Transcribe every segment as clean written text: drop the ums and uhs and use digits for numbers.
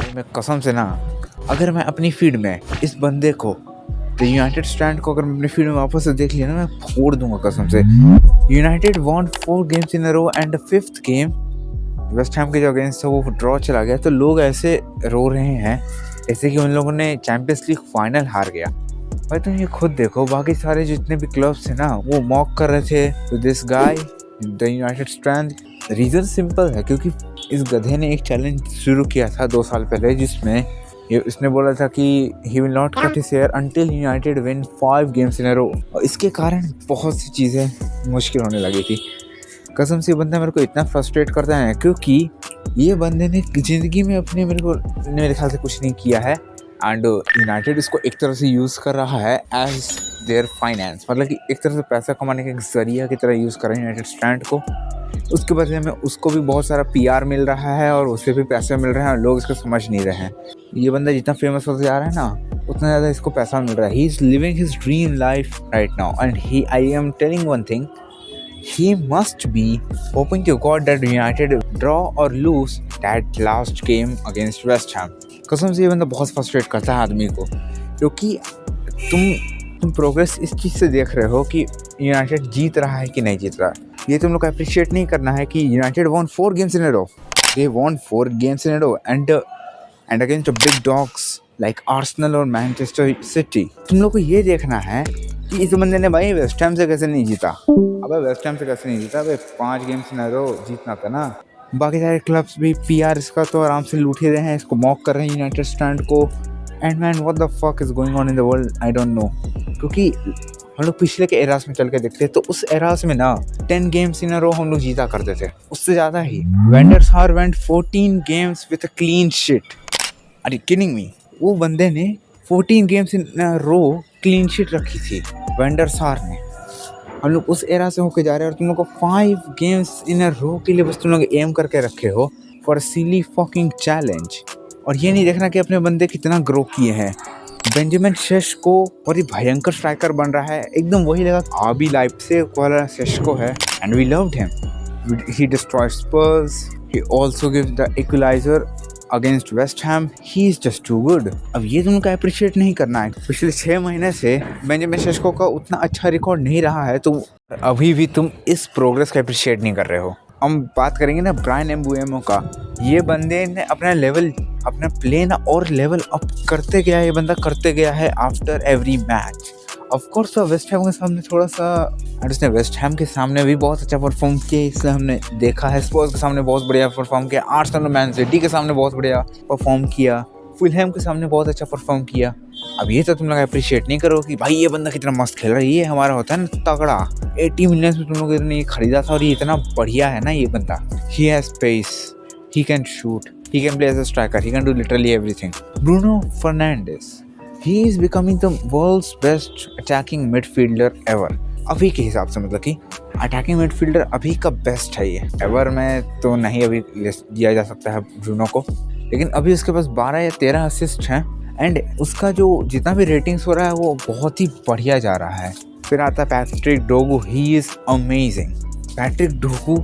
भाई मैं कसम से ना, अगर मैं अपनी फीड में इस बंदे को, द यूनाइटेड स्टैंड को, अगर मैं अपनी फीड में वापस से देख लिया ना, मैं फोड़ दूंगा कसम से। United won 4 games in a row and the 5th game West Ham के जो अगेंस्ट था वो ड्रॉ चला गया। तो लोग ऐसे रो रहे हैं जैसे कि उन लोगों ने चैंपियंस लीग फाइनल हार गया। भाई तुम ये खुद देखो, बाकी सारे जितने भी क्लब्स थे ना वो मॉक कर रहे थे to this guy the United stand. Reason simple है, क्योंकि इस गधे ने एक चैलेंज शुरू किया था 2 साल पहले, जिसमें इसने बोला था कि he will not cut his hair until United win 5 games in a row. और इसके कारण बहुत सी चीज़ें मुश्किल होने लगी थी। कसम से बंदा मेरे को इतना फ्रस्ट्रेट करता है, क्योंकि ये बंदे ने ज़िंदगी में अपने मेरे ख्याल से कुछ नहीं किया है, एंड यूनाइटेड इसको एक तरह से यूज़ कर रहा है एज देयर फाइनेंस, मतलब कि एक तरह से पैसा कमाने का एक ज़रिया की तरह यूज़ कर रहे हैं यूनाइटेड स्टैंड को। उसके बदले में उसको भी बहुत सारा PR मिल रहा है और उसे भी पैसे मिल रहे हैं, और लोग इसको समझ नहीं रहे हैं। ये बंदा जितना फेमस होता जा रहा है ना, उतना ज़्यादा इसको पैसा मिल रहा है। He is living his dream life right now, and I am telling one thing, he must be hoping to God that United draw or lose that last game against West Ham। कसम से ये बंदा बहुत frustrate करता है आदमी को, क्योंकि तुम प्रोग्रेस इस चीज़ से देख रहे हो कि यूनाइटेड जीत रहा है कि नहीं जीत रहा है। ये तुम लोग को अप्रिशिएट नहीं करना है कि United won 4 games in a row, they won 4 games in a row and against big dogs like Arsenal और मैनचेस्टर सिटी। तुम लोग को ये देखना है कि इस बंदे ने भाई वेस्ट हैम से कैसे नहीं जीता। अबे वेस्ट हैम से कैसे नहीं जीता, अबे 5 गेम्स इन अ रो जीतना था ना। बाकी सारे क्लब्स भी PR इसका तो आराम से लूट ही रहे हैं, इसको मॉक कर रहे हैं यूनाइटेड स्टैंड को। And man what the fuck is going on in the world, I don't know. क्योंकि हम लोग पिछले के एरास में चल के देखते हैं तो उस एरास में ना 10 गेम्स इन अ रो हम लोग जीता करते थे, उससे ज़्यादा ही। Van der Sar went 14 games with a clean sheet. Are you kidding me? वो बंदे ने 14 games in a row clean sheet रखी थी, वैन डर सार ने। हम लोग उस एरा से होके जा रहे हैं और तुम लोग को 5 गेम्स इन अ रो के लिए बस तुम लोग एम करके रखे हो फॉर सिली फकिंग चैलेंज। और ये नहीं देखना कि अपने बंदे कितना ग्रो किए हैं। बेंजामिन शेशको और ये भयंकर स्ट्राइकर बन रहा है, एकदम वही लगा RB लाइप्ज़िग वाला शेशको है, and we loved him. He destroyed Spurs, he also give the equaliser against West Ham, he is just too good. अब ये तुमको अप्रिशिएट नहीं करना है। पिछले 6 महीने से बेंजामिन शेशको का उतना अच्छा रिकॉर्ड नहीं रहा है, तो अभी भी तुम इस प्रोग्रेस का अप्रिशिएट नहीं कर रहे हो। हम बात करेंगे ना ब्रायन एम्बुएमो का। ये बंदे ने अपना लेवल, अपना प्ले ना और लेवल अप करते गया है, ये बंदा करते गया है after every match. Of course waste Ham के सामने थोड़ा सा, और उसने वेस्ट हैम के सामने भी बहुत अच्छा परफॉर्म किया, इसलिए हमने देखा है। स्पर्स के सामने बहुत बढ़िया परफॉर्म किया, आर्सेनल और मैन सिटी के सामने बहुत बढ़िया परफॉर्म किया, फुलहैम के सामने बहुत अच्छा परफॉर्म किया। अब ये तो तुम लोग अप्रिशिएट नहीं करो कि भाई ये बंदा कितना मस्त खेल रहा है। ये हमारा होता है ना तगड़ा, 80 मिलियन में तुम लोग ने खरीदा था और ये इतना बढ़िया है ना ये बंदा। He has pace, he can shoot, he can play as a striker, he can do literally everything। Bruno Fernandes, he is becoming the world's best attacking midfielder ever। अभी के हिसाब से, मतलब कि अटैकिंग मिडफील्डर अभी का बेस्ट है ये। एवर में तो नहीं अभी दिया जा सकता है ब्रूनो को, लेकिन अभी उसके पास 12 या 13 असिस्ट हैं, एंड उसका जो जितना भी रेटिंग्स हो रहा है वो बहुत ही बढ़िया जा रहा है। फिर आता है Patrick Dorgu, he is amazing. Patrick Dorgu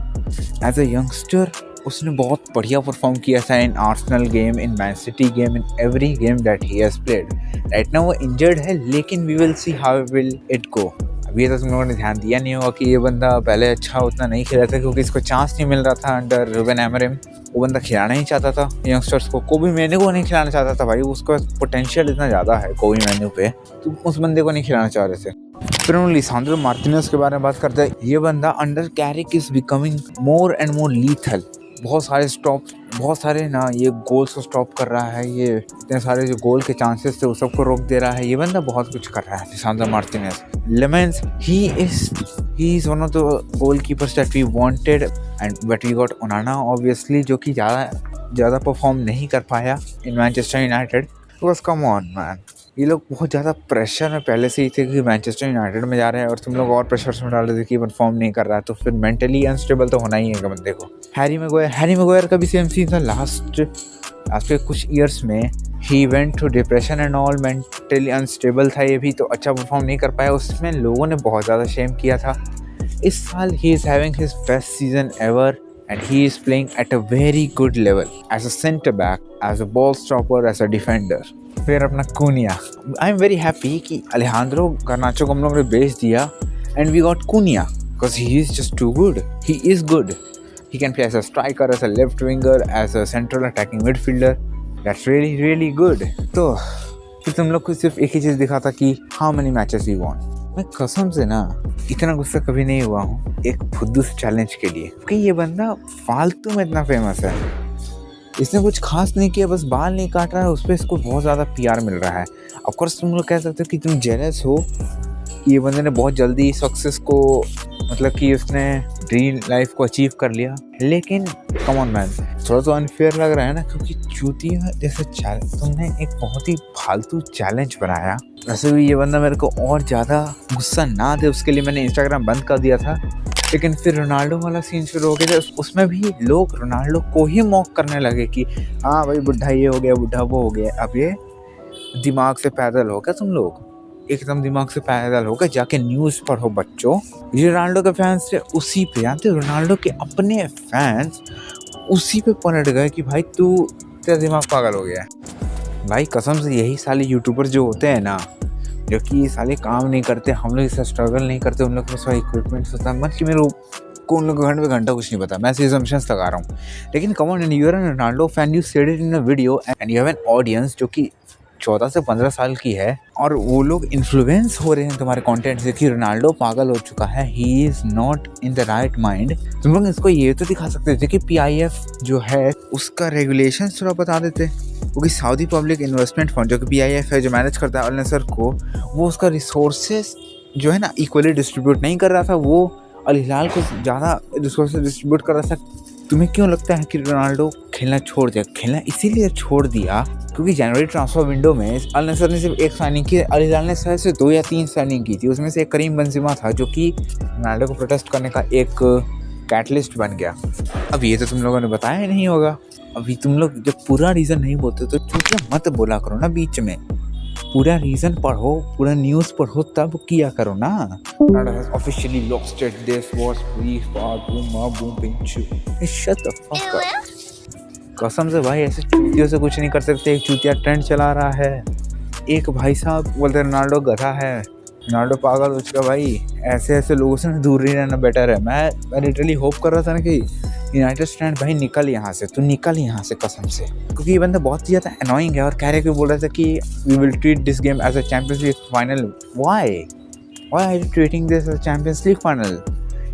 as a youngster उसने बहुत बढ़िया परफॉर्म किया था in Arsenal game, in Man City game, in every game that he has played. Right now वो इंजर्ड है, लेकिन we will see how will it go. अभी तो तुम लोगों ने ध्यान दिया नहीं होगा कि ये बंदा पहले अच्छा उतना नहीं खेला था, क्योंकि इसको चांस नहीं मिल रहा था अंडर रूबेन अमोरिम। वो बंदा खिलाना ही चाहता था यंगस्टर्स को, कोबी मेनू को नहीं खिलाना चाहता था। भाई उसका पोटेंशियल इतना ज़्यादा है कोबी मेनू पे, तो उस बंदे को नहीं खिलाना चाह रहे थे। फिर हम लिसांड्रो मार्टिनेज के बारे में बात करते हैं। ये बंदा under Carrick is becoming more and more lethal. बहुत सारे ना ये गोल्स को स्टॉप कर रहा है, ये इतने सारे जो गोल के चांसेस थे वो सबको रोक दे रहा है। ये बंदा बहुत कुछ कर रहा है Lisandro Martinez. Layman's, he is one of the goalkeepers that we wanted and but we got Onana obviously, जो कि ज़्यादा परफॉर्म नहीं कर पाया in Manchester United. Because come on man, ये लोग बहुत ज़्यादा प्रेशर में पहले से ही थे कि मैनचेस्टर यूनाइटेड में जा रहे हैं, और तुम लोग और प्रेशर में डाल रहे थे कि परफॉर्म नहीं कर रहा है, तो फिर मेंटली अनस्टेबल तो होना ही है बंदे को। हैरी मैगवायर का भी सेम सीन था लास्ट के कुछ ईयर्स में। He went to depression and all, mentally unstable था ये भी, तो अच्छा परफॉर्म नहीं कर पाया। उसमें लोगों ने बहुत ज़्यादा शेम किया था। इस साल he is having his best season ever, and he is playing at a very good level as a center back, as a ball stopper, as a defender. फिर अपना कुनिया, आई एम वेरी हैप्पी कि अलेहांद्रो Garnacho को हम लोग ने बेच दिया and we got Cunha because he is just too good. He is good. He can play as a striker, as a left winger, as a central attacking midfielder. That's really really good. तो फिर तुम लोग को सिर्फ एक ही चीज़ दिखा था कि how many matches we won. मैं कसम से ना इतना गुस्सा कभी नहीं हुआ हूँ एक फुद्दू चैलेंज के लिए, क्योंकि ये बंदा फालतू में इतना फेमस है। इसने कुछ खास नहीं किया, बस बाल नहीं काट रहा है, उस पर इसको बहुत ज़्यादा पीआर मिल रहा है। ऑफ कोर्स तुम लोग कह सकते हो कि तुम जेलस हो, ये बंदे ने बहुत जल्दी सक्सेस को, मतलब कि उसने ड्रीम लाइफ को अचीव कर लिया, लेकिन कम ऑन मैन, थोड़ा तो अनफेयर लग रहा है ना, क्योंकि चूतिया जैसे चैलेंज तुमने एक बहुत ही फालतू चैलेंज बनाया। वैसे भी ये बंदा मेरे को और ज़्यादा गुस्सा ना दे उसके लिए मैंने इंस्टाग्राम बंद कर दिया था, लेकिन फिर रोनाल्डो वाला सीन शुरू हो गया था, उसमें भी लोग रोनाल्डो को ही मॉक करने लगे कि हाँ भाई बुढ़ा ये हो गया, बुढ़ा वो हो गया। अब ये दिमाग से पैदल हो गया तुम लोग, एकदम दिमाग से पैदल हो गए, जाके न्यूज़ पढ़ो बच्चों। ये रोनाल्डो के फैंस थे उसी पे, जानते रोनाल्डो के अपने फैंस उसी पे पलट गए कि भाई तू तेरा दिमाग पागल हो गया है। भाई कसम से यही साले यूट्यूबर जो होते हैं ना, जो कि साले काम नहीं करते, हम लोग इससे स्ट्रगल नहीं करते, उन लोग के पास इक्विपमेंट्स होता है, मतलब कि मेरे को उन लोग को घंटे में घंटा कुछ नहीं पता, मैं ऐसे assumptions लगा रहा हूँ। लेकिन come on, you are an Ronaldo fan, you said it in a video and you have an audience जो कि 14 से 15 साल की है, और वो लोग इन्फ्लुएंस हो रहे हैं तुम्हारे कंटेंट से कि रोनाल्डो पागल हो चुका है, he is not in the right mind. तुम लोग इसको ये तो दिखा सकते थे कि PIF जो है उसका रेगुलेशन थोड़ा बता देते, क्योंकि सऊदी पब्लिक इन्वेस्टमेंट फंड जो कि PIF है, जो मैनेज करता है अल नसर को, वो उसका रिसोर्सेज जो है ना इक्वली डिस्ट्रीब्यूट नहीं कर रहा था, वो अल हिलाल को ज़्यादा रिसोर्सेज डिस्ट्रीब्यूट कर रहा था। तुम्हें क्यों लगता है कि रोनाल्डो खेलना छोड़ दिया? खेलना इसीलिए छोड़ दिया क्योंकि जनवरी ट्रांसफर विंडो में अल नसर ने सिर्फ एक साइनिंग की, अल हिलाल ने शायद से 2 या 3 साइनिंग की थी, उसमें से एक करीम बेंजेमा था जो कि रोनाल्डो को प्रोटेस्ट करने का एक कैटलिस्ट बन गया। अब ये तो तुम लोगों ने बताया ही नहीं होगा। अभी तुम लोग जब पूरा रीज़न नहीं बोलते तो चूतिया मत बोला करो ना बीच में, पूरा रीज़न पढ़ो, पूरा न्यूज़ पढ़ो, तब किया करो ना। Ronaldo has officially lost it. This was free for boom pinchu. Shut the fuck up. कसम से भाई ऐसे चूतियों से कुछ नहीं कर सकते। एक चूतिया ट्रेंड चला रहा है, एक भाई साहब बोलते रोनाल्डो गधा है, रोनाल्डो पागल हो चुका। भाई ऐसे ऐसे लोगों से दूर ही रहना बेटर है। मैं लिटरली होप कर रहा था ना कि यूनाइटेड स्टैंड भाई निकल यहाँ से, तू निकल यहाँ से कसम से, क्योंकि ये बंदा बहुत ही ज़्यादा अनोइंग है। और कह रहे कि बोल रहा था कि we will treat this game as a Champions League final. Why are you treating this as Champions League final?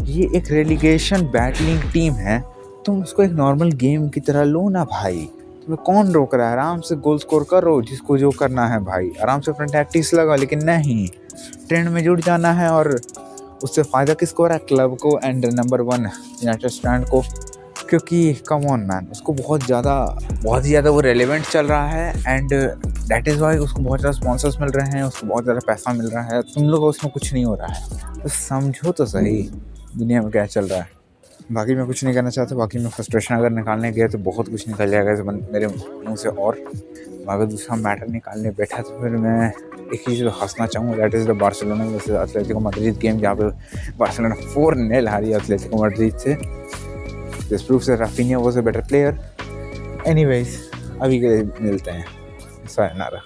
ये एक रेलीगेशन बैटलिंग टीम है, तुम उसको एक नॉर्मल गेम की तरह लो ना भाई। तुम्हें कौन रोक रहा है? आराम से गोल स्कोर करो, जिसको जो करना है भाई, आराम से अपना टैक्टिक्स लगा। लेकिन नहीं, ट्रेंड में जुड़ जाना है, और उससे फ़ायदा किसको हो रहा है? क्लब को एंड नंबर 1 यूनाइटेड स्टैंड को, क्योंकि कम ऑन मैन, उसको बहुत ही ज़्यादा वो रेलेवेंट चल रहा है, एंड दैट इज़ वाई उसको बहुत ज़्यादा स्पॉन्सर्स मिल रहे हैं, उसको बहुत ज़्यादा पैसा मिल रहा है। तुम लोग उसमें कुछ नहीं हो रहा है, तो समझो तो सही दुनिया में क्या चल रहा है। बाकी मैं कुछ नहीं कहना चाहता। बाकी मैं फ्रस्ट्रेशन अगर निकालने गया तो बहुत कुछ निकल जाएगा मेरे मुँह से, और अगर दूसरा मैटर निकालने बैठा तो फिर मैं एक ही चीज़ हंसना चाहूँगा, that is the Barcelona versus Atletico Madrid game, जहाँ पे बार्सिलोना 4-0 हारी एटलेटिको मैड्रिड से। This proves that Raphinha was a better player. Anyways, अभी के लिए मिलते हैं, सायोनारा।